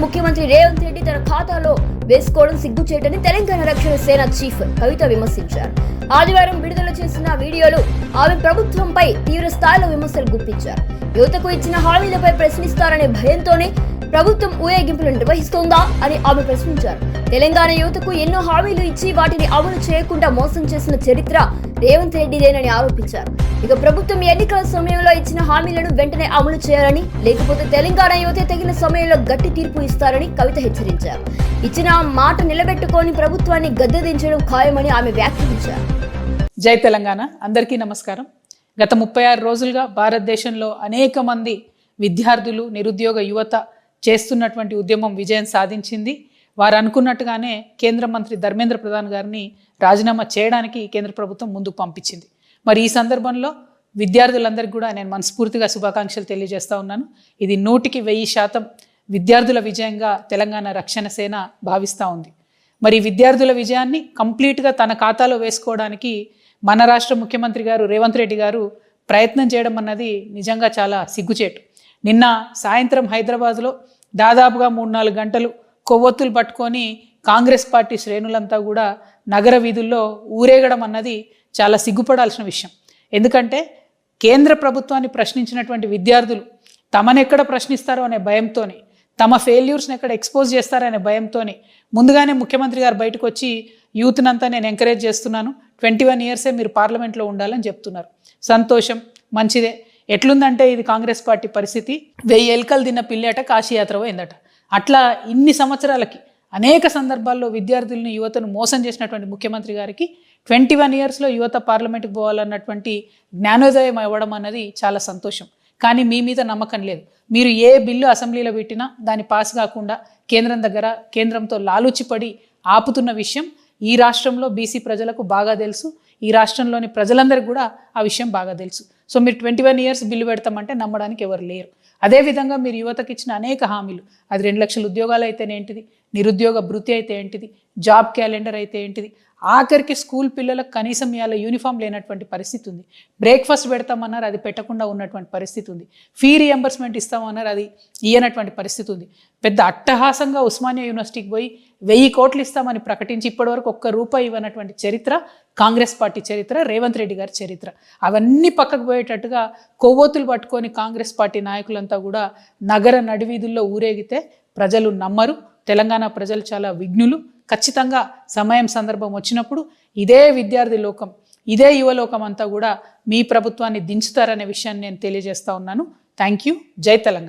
ముఖ్యమంత్రి రేవంత్ రెడ్డి తన ఖాతాలో వేసుకోవడం సిగ్గుచేటని తెలంగాణ రక్షణ సేన చీఫ్ కవిత విమర్శించారు. ఆదివారం విడుదల చేసిన వీడియోలో ఆమె ప్రభుత్వంపై తీవ్ర స్థాయిలో విమర్శలు గుప్పించారు. యువతకు ఇచ్చిన హామీలపై ప్రశ్నిస్తారనే భయంతోనే ప్రభుత్వం ఊరేగింపులు నిర్వహిస్తోందా అని ఆమె ప్రశ్నించారు. తెలంగాణ యువతకు ఎన్నో హామీలు ఇచ్చి వాటిని అమలు చేయకుండా మోసం చేసిన చరిత్ర రేవంత్ రెడ్డిదేనని ఆరోపించారు. ఇక ప్రభుత్వం ఎన్నికల సమయంలో ఇచ్చిన హామీలను వెంటనే అమలు చేయాలని, లేకపోతే తెలంగాణ యువతే తగిన సమయంలో గట్టి తీర్పు ఇస్తారని కవిత హెచ్చరించారు. ఇచ్చిన మాట నిలబెట్టుకొని ప్రభుత్వాన్ని గద్దెదించడం ఖాయమని ఆమె వ్యాఖ్యానించారు. జై తెలంగాణ. అందరికీ నమస్కారం. గత 36 రోజులుగా భారతదేశంలో అనేక మంది విద్యార్థులు, నిరుద్యోగ యువత చేస్తున్నటువంటి ఉద్యమం విజయం సాధించింది. వారు అనుకున్నట్టుగానే కేంద్ర మంత్రి ధర్మేంద్ర ప్రధాన్ గారిని రాజీనామా చేయడానికి కేంద్ర ప్రభుత్వం ముందుకు పంపించింది. మరి ఈ సందర్భంలో విద్యార్థులందరికీ కూడా నేను మనస్ఫూర్తిగా శుభాకాంక్షలు తెలియజేస్తూ ఉన్నాను. ఇది 100% విద్యార్థుల విజయంగా తెలంగాణ రక్షణ సేన భావిస్తూ ఉంది. మరి విద్యార్థుల విజయాన్ని కంప్లీట్గా తన ఖాతాలో వేసుకోవడానికి మన రాష్ట్ర ముఖ్యమంత్రి గారు రేవంత్ రెడ్డి గారు ప్రయత్నం చేయడం అన్నది నిజంగా చాలా సిగ్గుచేటు. నిన్న సాయంత్రం హైదరాబాద్లో దాదాపుగా 3-4 గంటలు కొవ్వొత్తులు పట్టుకొని కాంగ్రెస్ పార్టీ శ్రేణులంతా కూడా నగర వీధుల్లో ఊరేగడం అన్నది చాలా సిగ్గుపడాల్సిన విషయం. ఎందుకంటే కేంద్ర ప్రభుత్వాన్ని ప్రశ్నించినటువంటి విద్యార్థులు తమనెక్కడ ప్రశ్నిస్తారో అనే భయంతోనే, తమ ఫెయిల్యూర్స్ని ఎక్కడ ఎక్స్పోజ్ చేస్తారనే భయంతోనే ముందుగానే ముఖ్యమంత్రి గారు బయటకు వచ్చి యూత్నంతా నేను ఎంకరేజ్ చేస్తున్నాను, 21 ఇయర్సే మీరు పార్లమెంట్లో ఉండాలని చెప్తున్నారు. సంతోషం, మంచిదే. ఎట్లుందంటే ఇది కాంగ్రెస్ పార్టీ పరిస్థితి 1000 ఎలుకలు తిన్న పిల్లేట కాశీయాత్ర పోయిందట. అట్లా ఇన్ని సంవత్సరాలకి అనేక సందర్భాల్లో విద్యార్థులను, యువతను మోసం చేసినటువంటి ముఖ్యమంత్రి గారికి 21 ఇయర్స్లో యువత పార్లమెంట్కి పోవాలన్నటువంటి జ్ఞానోదయం ఇవ్వడం అన్నది చాలా సంతోషం. కానీ మీ మీద నమ్మకం లేదు. మీరు ఏ బిల్లు అసెంబ్లీలో పెట్టినా దాన్ని పాస్ కాకుండా కేంద్రంతో లాలూచిపడి ఆపుతున్న విషయం ఈ రాష్ట్రంలో బీసీ ప్రజలకు బాగా తెలుసు. ఈ రాష్ట్రంలోని ప్రజలందరికీ కూడా ఆ విషయం బాగా తెలుసు. సో మీరు 21 ఇయర్స్ బిల్లు పెడతామంటే నమ్మడానికి ఎవరు లేరు. అదేవిధంగా మీరు యువతకి ఇచ్చిన అనేక హామీలు, అది 2 లక్షల ఉద్యోగాలు అయితేనే ఏంటిది, నిరుద్యోగ భృతి అయితే ఏంటిది, జాబ్ క్యాలెండర్ అయితే ఏంటిది, ఆఖరికి స్కూల్ పిల్లలకు కనీసం ఇవాళ యూనిఫామ్ లేనటువంటి పరిస్థితి ఉంది. బ్రేక్ఫాస్ట్ పెడతామన్నారు, అది పెట్టకుండా ఉన్నటువంటి పరిస్థితి ఉంది. ఫీ రియంబర్స్మెంట్ ఇస్తామన్నారు, అది ఇయ్యనటువంటి పరిస్థితి ఉంది. పెద్ద అట్టహాసంగా ఉస్మానియా యూనివర్సిటీకి పోయి 1000 కోట్లు ఇస్తామని ప్రకటించి ఇప్పటివరకు ₹1 ఇవ్వనటువంటి చరిత్ర కాంగ్రెస్ పార్టీ చరిత్ర, రేవంత్ రెడ్డి గారి చరిత్ర. అవన్నీ పక్కకు పోయేటట్టుగా కొవ్వొత్తులు పట్టుకొని కాంగ్రెస్ పార్టీ నాయకులంతా కూడా నగర నడివీధుల్లో ఊరేగితే ప్రజలు నమ్మరు. తెలంగాణ ప్రజలు చాలా విఘ్నులు. ఖచ్చితంగా సమయం, సందర్భం వచ్చినప్పుడు ఇదే విద్యార్థి లోకం, ఇదే యువలోకం అంతా కూడా మీ ప్రభుత్వాన్ని దించుతారనే విషయాన్ని నేను తెలియజేస్తా ఉన్నాను. Thank you. జై తెలంగాణ.